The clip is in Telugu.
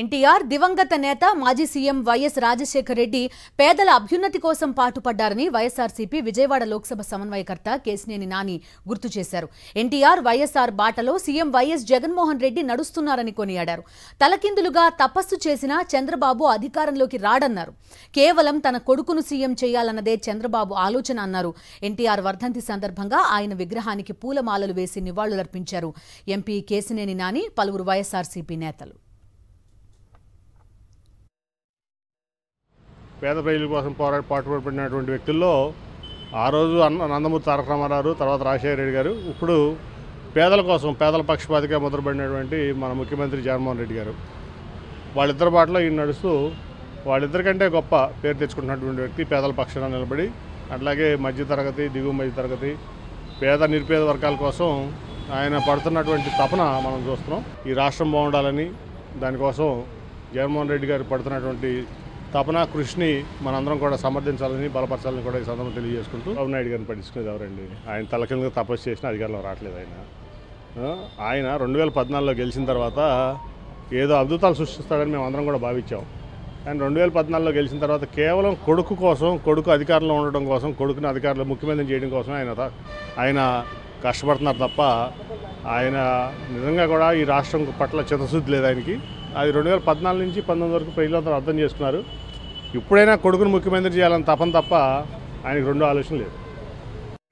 ఎన్టీఆర్ దివంగత నేత మాజీ సీఎం వైఎస్ రాజశేఖర్ రెడ్డి పేదల అభ్యున్నతి కోసం పాటుపడ్డారని వైఎస్ఆర్సీపీ విజయవాడ లోక్సభ సమన్వయకర్త కేశినేని నాని గుర్తు చేశారు. ఎన్టీఆర్ వైఎస్ఆర్ బాటలో సీఎం వైఎస్ జగన్మోహన్ రెడ్డి నడుస్తున్నారని కొనియాడారు. తలకిందులుగా తపస్సు చేసినా చంద్రబాబు అధికారంలోకి రాడన్నారు. కేవలం తన కొడుకును సీఎం చేయాలన్నదే చంద్రబాబు ఆలోచన అన్నారు. ఎన్టీఆర్ వర్ధంతి సందర్భంగా ఆయన విగ్రహానికి పూలమాలలు వేసి నివాళులర్పించారు. ఎంపీ కేశినేని నాని, పలువురు వైఎస్ఆర్సీపీ నేతలు. పేద ప్రజల కోసం పాటుపడినటువంటి వ్యక్తుల్లో ఆ రోజు నందమూరి తారక రామారావు, తర్వాత రాజశేఖర రెడ్డి గారు, ఇప్పుడు పేదల కోసం పేదల పక్షపాతిగా ముద్రపడినటువంటి మన ముఖ్యమంత్రి జగన్మోహన్ రెడ్డి గారు. వాళ్ళిద్దరి బాటలో ఈయన నడుస్తూ వాళ్ళిద్దరికంటే గొప్ప పేరు తెచ్చుకుంటున్నటువంటి వ్యక్తి పేదల పక్షాన నిలబడి, అట్లాగే మధ్యతరగతి, దిగువ మధ్యతరగతి, పేద నిరుపేద వర్గాల కోసం ఆయన పడుతున్నటువంటి తపన మనం చూస్తున్నాం. ఈ రాష్ట్రం బాగుండాలని, దానికోసం జగన్మోహన్ రెడ్డి గారు పడుతున్నటువంటి తపన, కృషిని మనందరం కూడా సమర్థించాలని, బలపరచాలని కూడా ఈ సందర్భంగా తెలియజేసుకుంటూ, చంద్రబాబు నాయుడు గారిని పట్టించుకునేది ఎవరండి? ఆయన తలకిందుగా తపస్సు చేసిన అధికారంలో రావట్లేదు. ఆయన 2014లో గెలిచిన తర్వాత ఏదో అద్భుతాలు సృష్టిస్తాడని మేము అందరం కూడా భావించాం. ఆయన 2014లో గెలిచిన తర్వాత కేవలం కొడుకు కోసం, కొడుకు అధికారంలో ఉండడం కోసం, కొడుకుని అధికారంలో ముఖ్యమంత్రి చేయడం కోసం ఆయన కష్టపడుతున్నారు తప్ప ఆయన నిజంగా కూడా ఈ రాష్ట్రం పట్ల చిత్తశుద్ధి లేదు ఆయనకి. అది 2014 నుంచి 2019 వరకు ప్రజలందరూ అర్థం చేసుకున్నారు. ఇప్పుడైనా కొడుకును ముఖ్యమంత్రి చేయాలని తపన తప్ప ఆయనకు రెండో ఆలోచన లేదు.